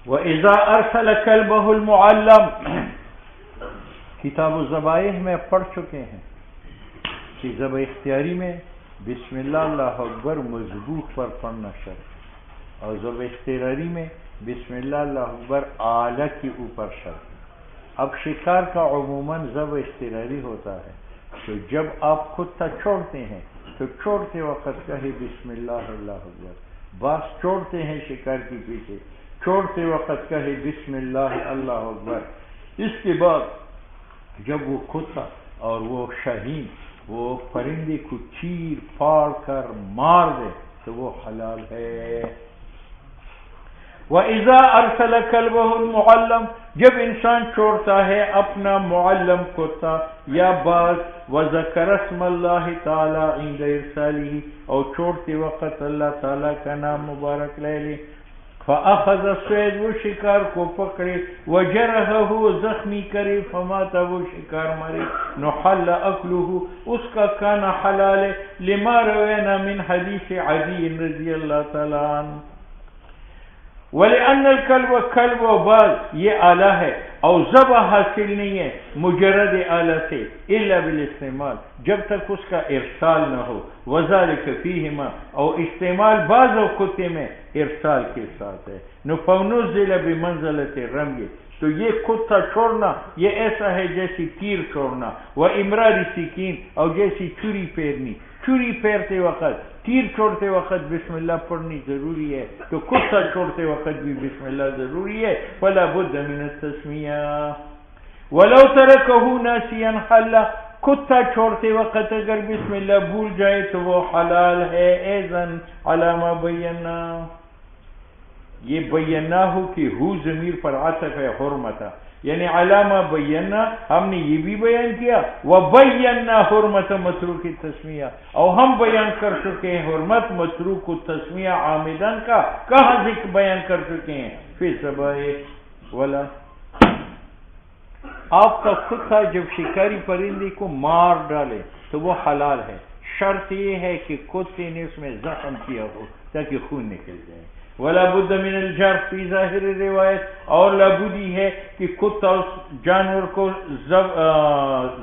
وَإِذَا أَرْسَلَ كَلْبَهُ الْمُعَلَّمُ، کتاب الذبائح میں پڑھ چکے ہیں کہ ذبح اختیاری میں بسم اللہ اللہ اکبر مذبوح پر پڑھنا شرط، اور ذبح اختیاری میں بسم اللہ اللہ اکبر اعلیٰ کے اوپر شرط۔ اب شکار کا عموماً ذبح اختیاری ہوتا ہے، تو جب آپ کتا چھوڑتے ہیں تو چھوڑتے وقت کہے بسم اللہ اللہ اکبر، باز چھوڑتے ہیں شکار کے پیچھے، چھوڑتے وقت کہے بسم اللہ اللہ اکبر۔ اس کے بعد جب وہ کتا اور وہ شاہین وہ پرندے کو چیر پھاڑ کر مار دے تو وہ حلال ہے۔ وَإِذَا أَرْسَلَ كَلْبَهُ الْمُعَلَّمُ، جب انسان چھوڑتا ہے اپنا معلم کتا یا باز، وَذَكَرَ اسْمَ اللَّهِ تَعَالَى عِنْدَ إِرْسَالِهِ، اور چھوڑتے وقت اللہ تعالیٰ کا نام مبارک لے لے، فَأَخَذَ الصَّيْدُ، وہ شکار کو پکڑے، وَجَرَحَهُ زخمی کرے، فَمَاتَ، وہ شکار مرے، نُحَلَّ أَكْلُهُ، اس کا کھانا حلال ہے، لِمَا رَوَيْنَا مِنْ حَدِيثِ عَدِيٍّ رضی اللہ تعالیٰ عنہ۔ وَلِأَنَّ الْكَلْبَ، کلب و باز یہ آلہ ہے، اور ذبح حاصل نہیں ہے مجرد آلہ سے الا بالاستعمال، جب تک اس کا ارسال نہ ہو، وَذَلِكَ فِيهِمَا، اور استعمال بعض و کتے میں ارسال کے ساتھ ہے، فَنُزِّلَ بِمَنزَلَةِ الرَّمْيِ، تو یہ کتا چھوڑنا یہ ایسا ہے جیسی تیر چھوڑنا، وَإِمْرَارِ السِّكِينِ، اور جیسی چھری پھیرنی، چھری پھیرتے وقت تیر چھوڑتے وقت بسم اللہ پڑھنی ضروری ہے، تو کتا چھوڑتے وقت بھی بسم اللہ ضروری ہے، فلا بد من التسمیہ۔ ولو ترکہ ناسیا حل، کتا چھوڑتے وقت اگر بسم اللہ بھول جائے تو وہ حلال ہے، ایذن علامہ بینا، یہ بینا ہو کہ ہو ضمیر پر عطف ہے حرمتا، یعنی علامہ بینا ہم نے یہ بھی بیان کیا، وَبَيَّنَّا حُرْمَةَ مَتْرُوكِ التَّسْمِيَةِ، اور ہم بیان کر چکے ہیں حرمت متروک التسمیہ عامدن کا، کہاں ذکر بیان کر چکے ہیں، فی الذبائح ولا۔ آپ کا کتا جب شکاری پرندے کو مار ڈالے تو وہ حلال ہے، شرط یہ ہے کہ کتے نے اس میں زخم کیا ہو تاکہ خون نکل جائے، ولا بد من الجرح فی ظاہر روایت، اور لابدی ہے کہ کتا اس جانور کو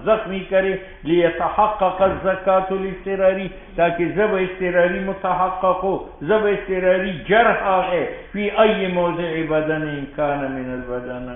زخمی کرے، لیتحقق الزکاۃ الاضطراری، تاکہ ذبح اضطراری متحقق ہو، ذبح اضطراری جرح ہے، فی ای موضع بدن کان من البدن،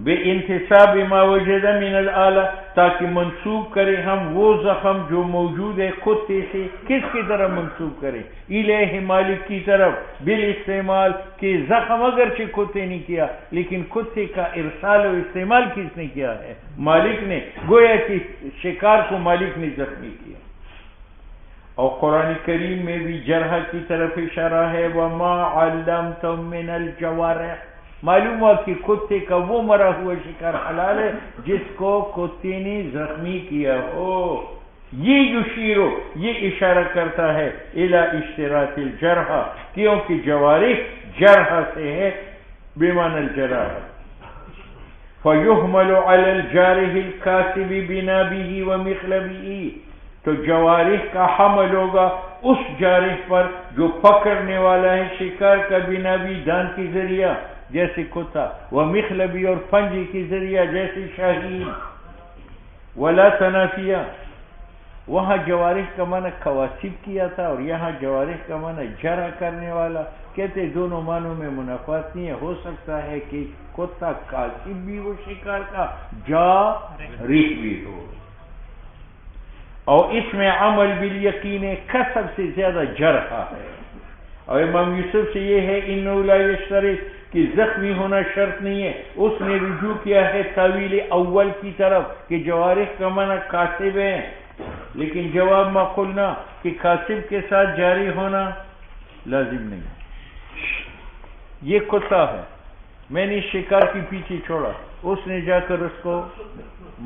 بِانْتِسَابِ مَا وَجَدَ مِنَ الْآلَةِ، تاکہ منسوب کرے ہم وہ زخم جو موجود ہے کتے سے، کس کی طرف منسوب کرے، الہ مالک کی طرف، بالاستعمال، کہ زخم اگرچہ کتے نے کیا لیکن کتے کا ارسال و استعمال کس نے کیا ہے، مالک نے، گویا کہ شکار کو مالک نے زخمی کیا۔ اور قرآن کریم میں بھی جرح کی طرف اشارہ ہے، وَمَا عَلَّمْتُم مِّنَ الْجَوَارِحِ، معلوم ہوا کہ کتے کا وہ مرا ہوا شکار حلال ہے جس کو کتے نے زخمی کیا ہو۔ یہ یشیرو، یہ اشارہ کرتا ہے الی اشتراط الجرح، کیونکہ جوارح جرح سے ہے، بمعنی الجراح، فیحمل علی الجارح الکاسب بنابه ومخلبه، تو جوارح کا حمل ہوگا اس جارح پر جو پکڑنے والا ہے شکار کا، بنابی دان کی ذریعہ جیسے کتا، ومخلبی اور پنجے کی ذریعہ جیسے شاہین، ولا تنافیہ، وہاں جوارح کا معنی کواسب کیا تھا اور یہاں جوارح کا معنی جرح کرنے والا، کہتے دونوں معنوں میں منافات نہیں ہے، ہو سکتا ہے کہ کتا کاسب بھی ہو شکار کا، جارح بھی ہو، اور اس میں عمل بالیقین کسب سے زیادہ جرح ہے۔ اور امام یوسف سے یہ ہے انہو لا یشترط، کہ زخمی ہونا شرط نہیں ہے، اس نے رجوع کیا ہے تاویل اول کی طرف کہ جوارح کا معنی کاسب ہے، لیکن جواب ما قلنا کہ کاسب کے ساتھ جاری ہونا لازم نہیں۔ یہ کتا ہے، میں نے شکار کے پیچھے چھوڑا، اس نے جا کر اس کو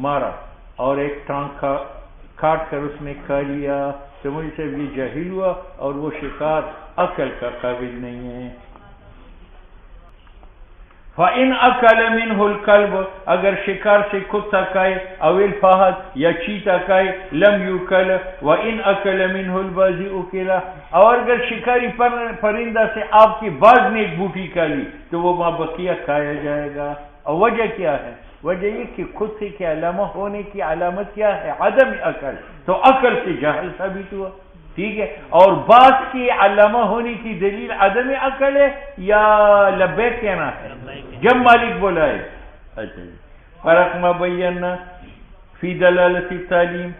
مارا اور ایک ٹانگ کاٹ کر اس نے کھا لیا، تو مجھ سے بھی جاہل ہوا اور وہ شکار عقل کا قابل نہیں ہے۔ فَإِنْ أَكَلَ مِنْهُ الْكَلْبُ اگر شکار سے کتا کھائے او الفہد یا چیتا کھائے لم یوکل وَإِنْ أَكَلَ مِنْهُ الْبَازِئُ کِلَا اور اگر شکاری پرندہ سے آپ کی باز نے ایک بوٹی کھا لی تو وہ ما بقیہ کھایا جائے گا. اور وجہ کیا ہے؟ وجہ یہ کہ کتے کے علامہ ہونے کی علامت کیا ہے؟ عدم عقل. تو عقل سے جہل ثابت ہوا. ٹھیک ہے. اور باز کی علامہ ہونے کی دلیل عدم عقل ہے یا لبیک کہنا ہے جب مالک بولا ہے. اچھا جی. فرق ما بینا فی دلالت التعلیم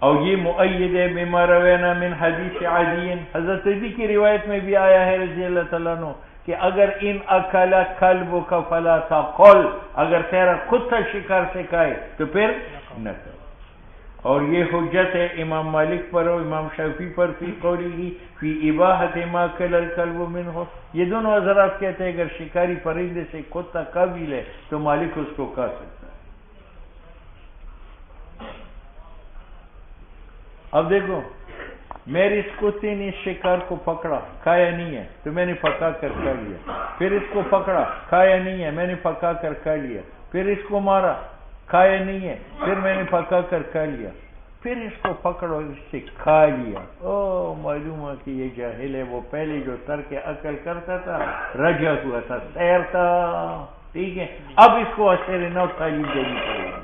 اور یہ مؤید ہے بما روینا من حدیث عدی. حضرت عدی کی روایت میں بھی آیا ہے رضی اللہ تعالیٰ عنہ کہ اگر ان اکلا کلب کا فلا تقل اگر تیرا کتا شکار سے کھائے تو پھر نہ کرو. اور یہ حجت ہے امام مالک پر اور امام شافعی پر فی قولی فی اباحت ما کل الکلب منہ. یہ دونوں حضرات کہتے ہیں اگر شکاری پرندے سے کتا قابل ہے تو مالک اس کو کھا سکتا ہے. اب دیکھو میرے اس کتے نے شکار کو پکڑا کھایا نہیں ہے تو میں نے پکا کر کھا لیا. پھر اس کو پکڑا کھایا نہیں ہے میں نے پکا کر کھا لیا. پھر اس کو مارا کھایا نہیں ہے پھر میں نے پکا کر کھا لیا. پھر اس کو پکڑو اس سے کھا لیا. او معلوم ہے کہ یہ جاہل ہے. وہ پہلے جو ترک عقل کرتا تھا رجا ہوا تھا سیر تھا. ٹھیک ہے. اب اس کو اشیر نو تعلیم دینی پڑے گی.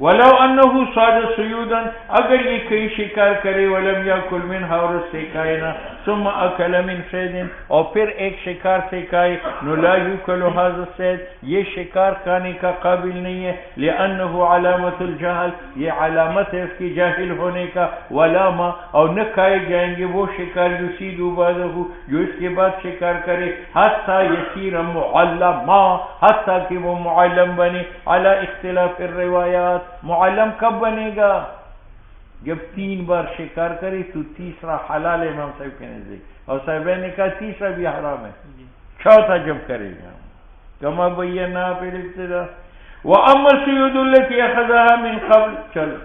ولو انه صاد سیودا اگر یہ کئی شکار کرے ولم یاکل منها اور اس سے کھائے نہ ثم اکل من صید اور پھر ایک شکار سے کھائے نو لا یاکل هذا الصید یہ شکار کھانے کا قابل نہیں ہے لانه علامت الجهل یہ علامت ہے اس کی جاہل ہونے کا. ولا ما اور نہ کھائے جائیں گے وہ شکار یصید بعده جو اس کے بعد شکار کرے حتی یصیر معلما حتی کہ وہ معلم بنے علی اختلاف الروایات. معلم کب بنے گا؟ جب 3 بار شکار کرے تو تیسرا حلال ہے امام صاحب کے نزدیک اور صاحبین نے کہا تیسرا بھی حرام ہے. چوتھا جب کرے گا کما بینا پھر ابتدا. واما الصيود التي اخذها من قبل چلو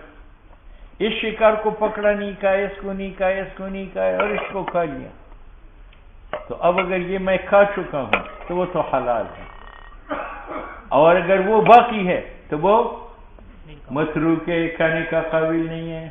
اس شکار کو پکڑا نہیں کھایا اس کو نہیں کھایا اس کو نہیں کھایا اور اس کو کھا لیا تو اب اگر یہ میں کھا چکا ہوں تو وہ تو حلال ہے. اور اگر وہ باقی ہے تو وہ متروک کھانے کا قابل نہیں ہے.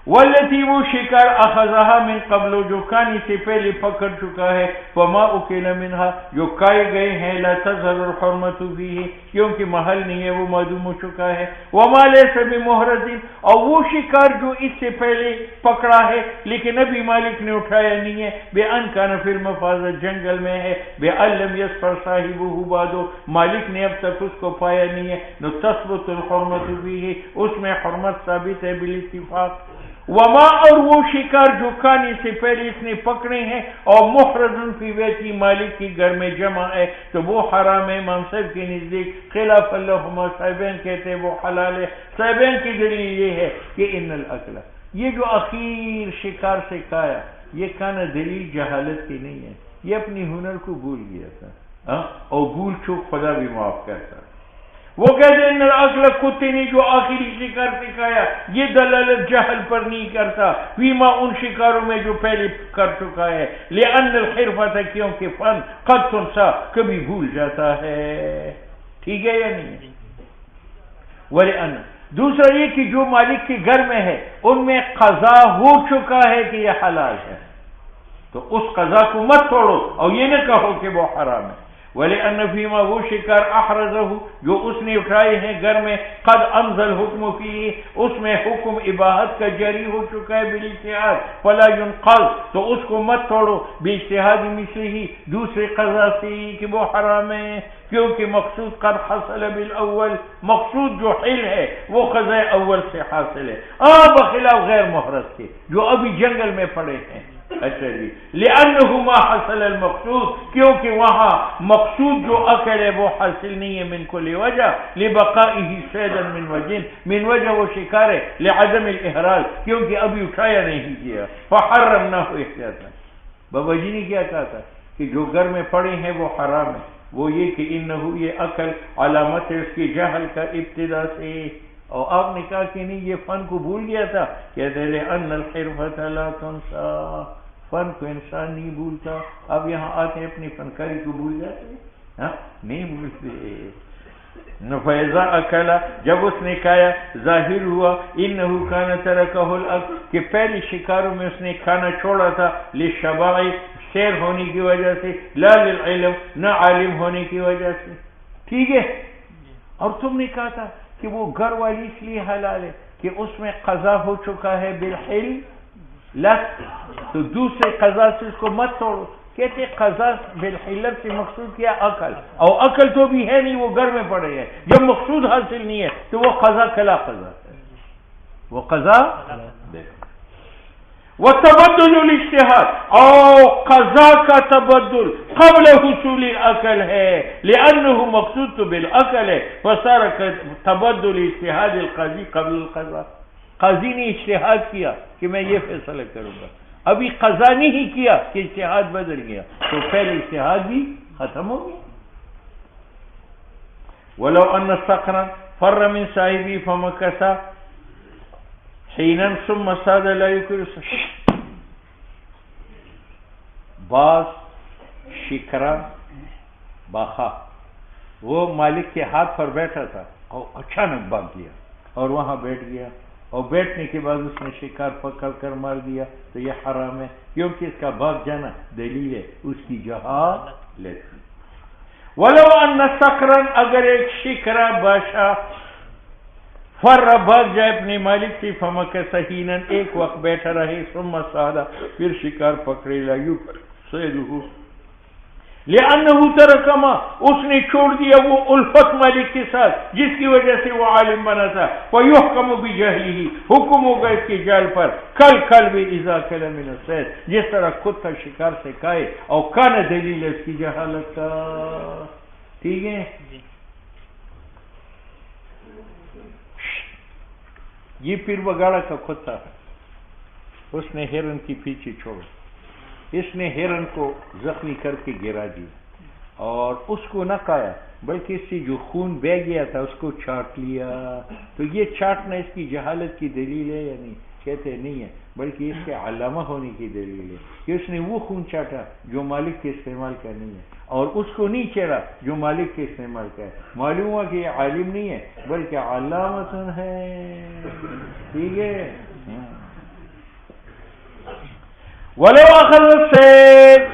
والتي وہ شکار اخذها من قبل جو کھانے سے پہلے پکڑ چکا ہے فما اکل منها جو کھائے گئے ہیں لا تظهر الحرمة فيه کیونکہ محل نہیں ہے وہ معدوم ہو چکا ہے. وما ليس بمحرز اور وہ شکار جو اس سے پہلے پکڑا ہے لیکن ابھی مالک نے اٹھایا نہیں ہے بان كان في المفازة جنگل میں ہے بان لم يسفر صاحبه بعد مالک نے اب تک اس کو پایا نہیں ہے نو تثبت الحرمة فيه اس میں حرمت ثابت ہے بالاتفاق. وما اور وہ شکار جو کھانے سے پہلے اس نے پکڑے ہیں اور محرز فی بیتی مالک کی گھر میں جمع ہے تو وہ حرام ہے. امام صاحب کے نزدیک خلاف اللہما صاحبین کہتے ہیں وہ حلال ہے. صاحبین کی دلیل یہ ہے کہ ان الاکل یہ جو اخیر شکار سے کھایا یہ کھانا دلیل جہالت کی نہیں ہے. یہ اپنی ہنر کو بھول گیا تھا اور بھول چوک خدا بھی معاف کرتا. وہ کہتے ہیں الاکل کتے نے جو آخری شکار سکھایا یہ دلالت جہل پر نہیں کرتا فیما ان شکاروں میں جو پہلے کر چکا ہے لأن الحرفت کیونکہ فن قد تنسا کبھی بھول جاتا ہے. ٹھیک ہے یا نہیں؟ ولأن دوسرا یہ کہ جو مالک کے گھر میں ہے ان میں قضا ہو چکا ہے کہ یہ حلال ہے تو اس قضا کو مت توڑو اور یہ نہ کہو کہ وہ حرام ہے. وَلِأَنَّ فِيمَا وہ شکار احرزه جو اس نے اٹھائے ہیں گھر میں قد انزل حکم فیہ اس میں حکم اباحت کا جاری ہو چکا ہے بالاجتہاد فلا ينقض تو اس کو مت توڑو باجتہاد مثلہ دوسرے قضا سے کہ وہ حرام ہے کیونکہ مقصود قد حصل بالاول مقصود جو حل ہے وہ قضا اول سے حاصل ہے بخلاف غیر محرز کے جو ابھی جنگل میں پڑے ہیں. اچھا جی لأنه ما حصل المقصود کیونکہ وہاں مقصود جو عقل ہے وہ حاصل نہیں ہے من کل وجہ لبقائه صیدا من وجہ وہ شکار ہے لعدم الاحراز کیونکہ ابھی اٹھایا نہیں کیا فحرمناه احتیاطا. بابا جی نے کیا کہا تھا کہ جو گھر میں پڑے ہیں وہ حرام ہے. وہ یہ کہ انه یہ عقل علامت ہے اس کی جہل کا ابتدا سے. اور آپ نے کہا کہ نہیں یہ فن کو بھول گیا تھا کہتے ہیں ان الحرفت لا تنسى فن کو انسان نہیں بھولتا. اب یہاں آتے ہیں اپنی فنکاری کو بھول جاتے ہیں نہیں بولتے. فیضا اکلا جب اس نے کھایا ظاہر ہوا انہو کان ترکہ الاکل کہ پہلی شکاروں میں اس نے کھانا چھوڑا تھا للشباع شیر ہونے کی وجہ سے لا للعلم نہ عالم ہونے کی وجہ سے. ٹھیک ہے. اور تم نے کہا تھا کہ وہ گھر والی اس لیے حلال ہے کہ اس میں قضا ہو چکا ہے بالحل لا، تو دوسرے قضا سے اس کو مت توڑو. کہتے قضا بالحلت سے مقصود کیا عقل، اور عقل تو بھی ہے نہیں، وہ گھر میں پڑے ہے. جب مقصود حاصل نہیں ہے تو وہ قضا کلا قضا ہے، وہ قضا. وتبدل الاجتهاد او قضا کا تبدل قبل حصول العقل ہے لانه مقصود بالعقل ہے، فصار تبدل اجتهاد القاضی قبل القضاء. قاضی نے اجتہاد کیا کہ میں یہ فیصلہ کروں گا، ابھی قضا نہیں کیا کہ اجتہاد بدل گیا، تو پہلے اجتہاد بھی ختم ہو گیا. ولو ان صقرا فر من صاحبی فمکث حینا ثم صاد لا یکر. باز شکرا باخا وہ مالک کے ہاتھ پر بیٹھا تھا اور اچانک بھاگ گیا اور وہاں بیٹھ گیا، اور بیٹھنے کے بعد اس نے شکار پکڑ کر مار دیا، تو یہ حرام ہے کیونکہ اس کا بھاگ جانا دلیل ہے اس کی جہالت. ولو ان صقرا اگر ایک شکرا بادشاہ فر بھاگ جائے اپنے مالک سے فمکث حینا ایک وقت بیٹھا رہے ثم صاد پھر شکار پکڑے لا یصیدہ لأنه ترک ما اس نے چھوڑ دیا وہ الفت مالک کے ساتھ جس کی وجہ سے وہ عالم بنا تھا. فیحکم بجہلہ حکم ہوگا اس کی جہل پر کل بھی اذا کل من الصید جس طرح کتا شکار سے کھائے اور کان دلیل اس کی جہالت کا. ٹھیک ہے. یہ پیر بگاڑا کا کتا ہے، اس نے ہرن کی پیچھے چھوڑا، اس نے ہرن کو زخمی کر کے گرا دیا اور اس کو نہ کھایا بلکہ اس سے جو خون بہ گیا تھا اس کو چاٹ لیا. تو یہ چاٹنا اس کی جہالت کی دلیل ہے یا نہیں؟ کہتے نہیں ہے، بلکہ اس کے علامہ ہونے کی دلیل ہے کہ اس نے وہ خون چاٹا جو مالک کے استعمال کا نہیں ہے، اور اس کو نہیں چڑھا جو مالک کے استعمال کا ہے. معلوم ہوا کہ یہ عالم نہیں ہے بلکہ علامت ہے. ٹھیک ہے. ولو اخذ السید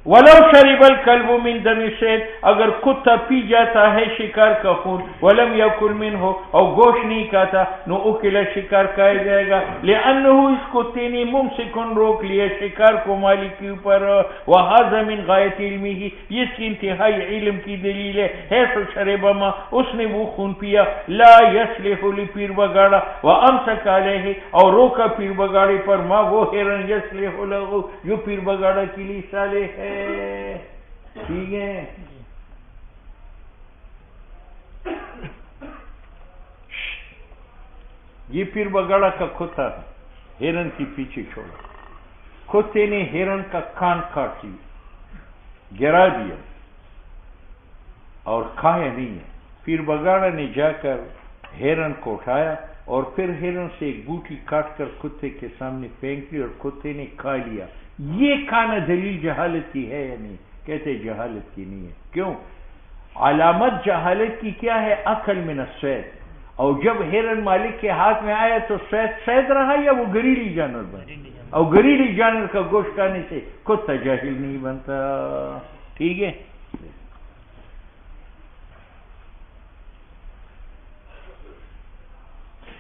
ولو شرب الكلب من دم السید اگر کتا پی جاتا ہے شکار کا خون ولم یاکل منه اور گوشت نہیں کھاتا نو اکل شکار کھایا جائے گا لانه اس کتے نے ممسکن روک لیا شکار کو مالک کے اوپر. وهذا من غایت علمه اس کی انتہائی علم کی دلیل ہے. حیث شرب ما اس نے وہ خون پیا لا یصلح لپیر بگاڑا وامسک علیہ اور روکا پیر بگاڑے پر ما وہ ہرن یصلح له جو پیر بگاڑا کے لیے صالح ہے. ٹھیک ہے. یہ پیر بگاڑا کا کتا ہرن کے پیچھے چھوڑا، کتے نے ہرن کا کان کاٹ لیا، گرا دیا اور کھایا نہیں ہے. پیر بگاڑا نے جا کر ہرن کو اٹھایا اور پھر ہرن سے ایک بوٹی کاٹ کر کتے کے سامنے پھینک دی اور کتے نے کھا لیا. یہ کھانا دلیل جہالت کی ہے یا نہیں؟ کہتے جہالت کی نہیں ہے. کیوں؟ علامت جہالت کی کیا ہے؟ عقل من الصید. اور جب ہرن مالک کے ہاتھ میں آیا تو صید رہا یا وہ گریلی جانور بنا؟ اور گریلی جانور کا گوشت کھانے سے کتا جاہل نہیں بنتا. ٹھیک ہے.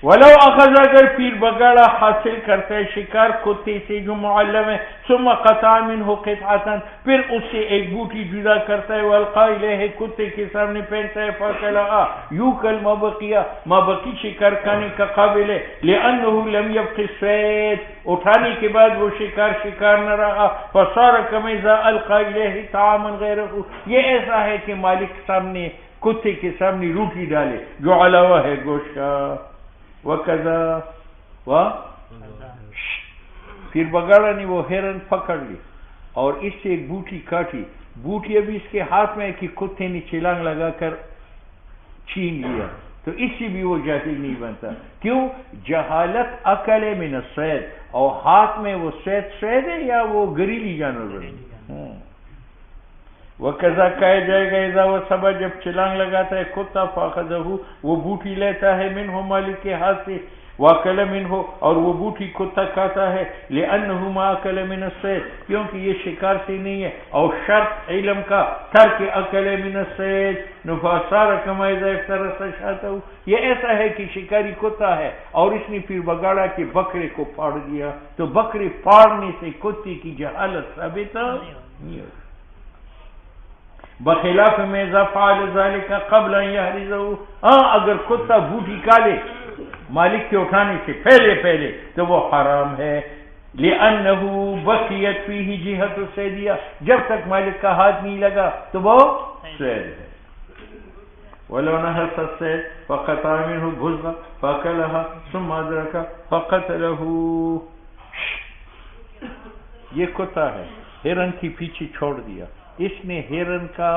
ولو اخذ اگر پیر بگاڑا حاصل کرتا ہے شکار کتے سے جو معلم ہے ثم قطع منه قطعه پھر اس سے ایک بوٹی جدا کرتا ہے والقا الیہ کتے کے سامنے پھینکتا ہے فاکلها یوکل ما بقی شکار کھانے کا قابل ہے لانه لم يبق الصید اٹھانے کے بعد وہ شکار نہ رہا فصار كما اذا القا الیہ طعاما غیره یہ ایسا ہے کہ مالک سامنے کتے کے سامنے روٹی ڈالے جو علاوہ ہے گوشت کا. وَكَذَا پھر بگاڑا نے وہ ہرن پکڑ لی اور اس سے ایک بوٹی کاٹی. بوٹی ابھی اس کے ہاتھ میں ہے کہ کتے نے چھلانگ لگا کر چھین لیا، تو اس سے بھی وہ جاہل نہیں بنتا. کیوں؟ جہالت عقل من الصید، اور ہاتھ میں وہ صید ہے یا وہ گریلی جانور. وَكَذَا کہا جائے گا اذا وَسَبَ جب چلانگ لگاتا ہے کتا فَأَخَذَهُ وہ بوٹی لیتا ہے منہ مالک کے ہاتھ سے وَأَكَلَ مِنْهُ اور وہ بوٹی کتا کھاتا ہے لِأَنَّهُ مَا أَكَلَ مِنَ الصَّيْدِ کیونکہ یہ شکار سے نہیں ہے اور شرط علم کا ترک أَكَلَ مِنَ الصَّيْدِ نُفَاسَارَ كَمَا إِذَا افترس شَاتَهُ یہ ایسا ہے کہ شکاری کتا ہے اور اس نے پھر بگاڑا کہ بکرے کو پھاڑ دیا تو بکرے پھاڑنے سے کتے کی جہالت ثابت نہیں ہوتی بخلاف میں اذا فعل ذلك قبل ان يحرزه اگر کتا بوٹی کالے مالک کے اٹھانے سے پہلے تو وہ حرام ہے لأنه بقيت فيه جهة الصيدية جب تک مالک کا ہاتھ نہیں لگا تو وہ صید ہے ولو نهس الصيد فقطع منه بزغة فأكلها ثم أدرك فقتله یہ کتا ہے ہرن کی پیچھے چھوڑ دیا اس نے ہرن کا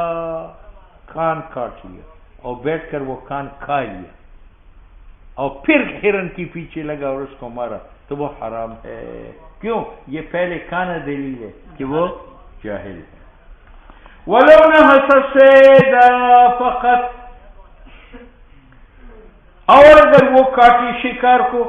کان کاٹ لیا اور بیٹھ کر وہ کان کھا لیا اور پھر ہرن کی پیچھے لگا اور اس کو مارا تو وہ حرام ہے کیوں یہ پہلے کانا دلیل ہے کہ وہ جاہل ہے وَلَوْ نَهَسَ الصَّيْدَ فَقَطْ اور اگر وہ کاٹی شکار کو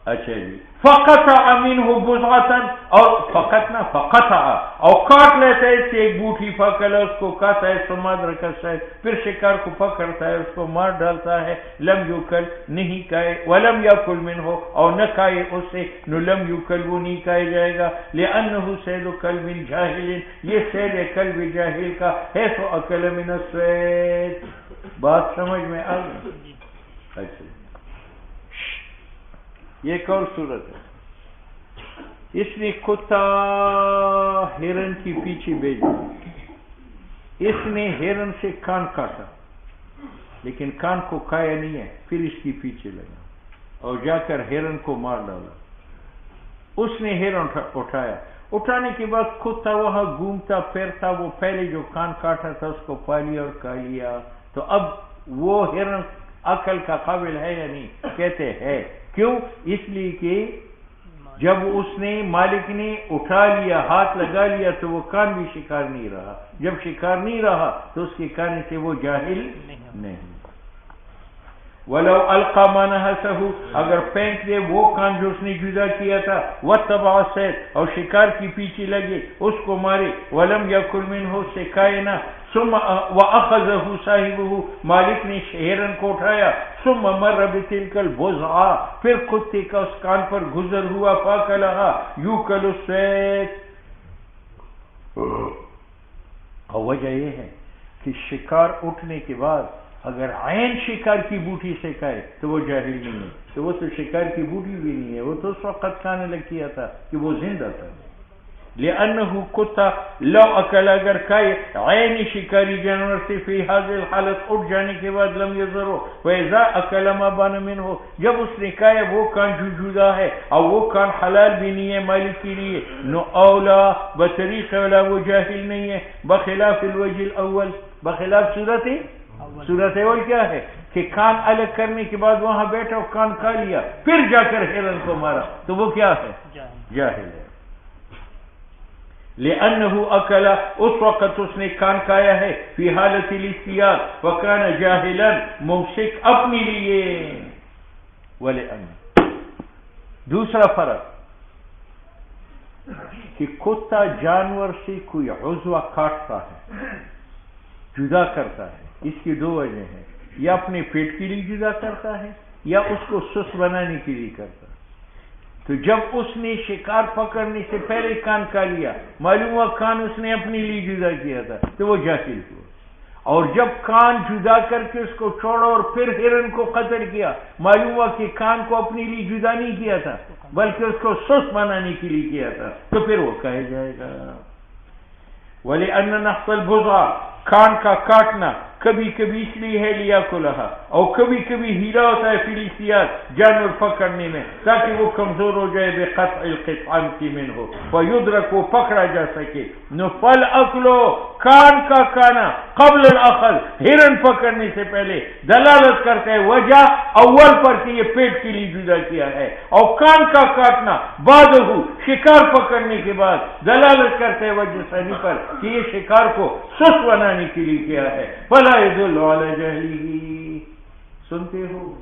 اچھا جی فقطع منه بضعة اور فقطنا فقطع اور کاٹ لیتا ہے اس سے ایک بوٹی فقل اس کو کھاتا ہے ثم ادرک الصید پھر شکار کو پکڑتا ہے اس کو مار ڈالتا ہے لم یوکل نہیں کھائے ولم یاکل منه اور نہ کھائے اس سے نو لم یوکل وہ نہیں کھایا جائے گا لانه صید کلب جاہل یہ صید کلب جاہل کا ہے سو اکل من الصید بات سمجھ میں آ گئی اچھا یہ ایک اور صورت ہے اس نے کتا ہرن کی پیچھے بھیج دیا اس نے ہرن سے کان کاٹا لیکن کان کو کھایا نہیں ہے پھر اس کی پیچھے لگا اور جا کر ہرن کو مار ڈالا اس نے ہرن اٹھایا اٹھانے کے بعد کتا وہاں گھومتا پھرتا وہ پہلے جو کان کاٹا تھا اس کو پا لیا اور کھا لیا تو اب وہ ہرن عقل کا قابل ہے یا نہیں کہتے ہیں کیوں اس لیے کہ جب اس نے مالک نے اٹھا لیا ہاتھ لگا لیا تو وہ کان بھی شکار نہیں رہا جب شکار نہیں رہا تو اس کے کان سے وہ جاہل نہیں ولو القى ما نهسه اگر پھینک دے وہ کان جو اس نے جدا کیا تھا وتبع الصيد اور شکار کی پیچھے لگے اس کو مارے ولم ياكل منه سے کھائے نہ ثم واخذه صاحبه مالک نے ہرن کو اٹھایا ثم مر بتلك البزعه پھر کتے کا اس کان پر گزر ہوا فاكلها يؤكل الصيد اور وجہ یہ ہے کہ شکار اٹھنے کے بعد اگر عین شکار کی بوٹی سے کھائے تو وہ جاہل نہیں ہے تو وہ تو شکار کی بوٹی بھی نہیں ہے وہ تو اس وقت کھانے لگ کیا تھا کہ وہ زندہ تھا لأنه کتا لو اکل اگر کھائے عین شکاری جانور سے فی حاضر حالت اٹھ جانے کے بعد لم یضرو وَإِذَا أَكَلَ مَا بَانَ مِنْهُ جب اس نے کھایا وہ کان جو جدا ہے اور وہ کان حلال بھی نہیں ہے مالک کے لیے نو اولا بطریق اولا وہ جاہل نہیں ہے بخلاف الوجه الاول بخلاف صورت اول کیا ہے کہ کان الگ کرنے کے بعد وہاں بیٹھا اور کان کھا لیا پھر جا کر ہرن کو مارا تو وہ کیا ہے جاہل ہے لأنه اکل اس وقت اس نے کان کھایا ہے فی حالت الاحتیاط وکان جاہلا ممسک اپنے لیے ولأن دوسرا فرق کہ کتا جانور سے کوئی عضو کاٹتا ہے جدا کرتا ہے اس کی دو وجہ ہیں یا اپنے پیٹ کے لیے جدا کرتا ہے یا اس کو سست بنانے کے لیے کرتا ہے تو جب اس نے شکار پکڑنے سے پہلے کان کھا لیا معلوم ہوا کان اس نے اپنے لیے جدا کیا تھا تو وہ جاہل ہوا اور جب کان جدا کر کے اس کو چھوڑا اور پھر ہرن کو قتل کیا معلوم ہوا کہ کان کو اپنے لیے جدا نہیں کیا تھا بلکہ اس کو سست بنانے کے لیے کیا تھا تو پھر وہ کہا جائے گا وَلِأَنَّ نَحْصَ الْبُضْعَ کان کا کاٹنا کبھی کبھی اس لیے ہے لیا کلہا، اور کبھی کبھی ہیلا ہوتا ہے فلسطیات جانور پکڑنے میں تاکہ وہ کمزور ہو جائے بے قطع القطعام کی من ہو فیدرک وہ پکڑا جا سکے. نو فل اکلو کان کا کانا قبل الاخذ ہرن پکڑنے سے پہلے دلالت کرتا ہے وجہ اول پر کہ یہ پیٹ کے لیے جدا کیا ہے، اور کان کا کاٹنا بعد ہو شکار پکڑنے کے بعد دلالت کرتا ہے وجہ ثانی پر کہ یہ شکار کو سست بنانے کے لیے کیا ہے. فلا يدل علی جہلی. سنتے ہو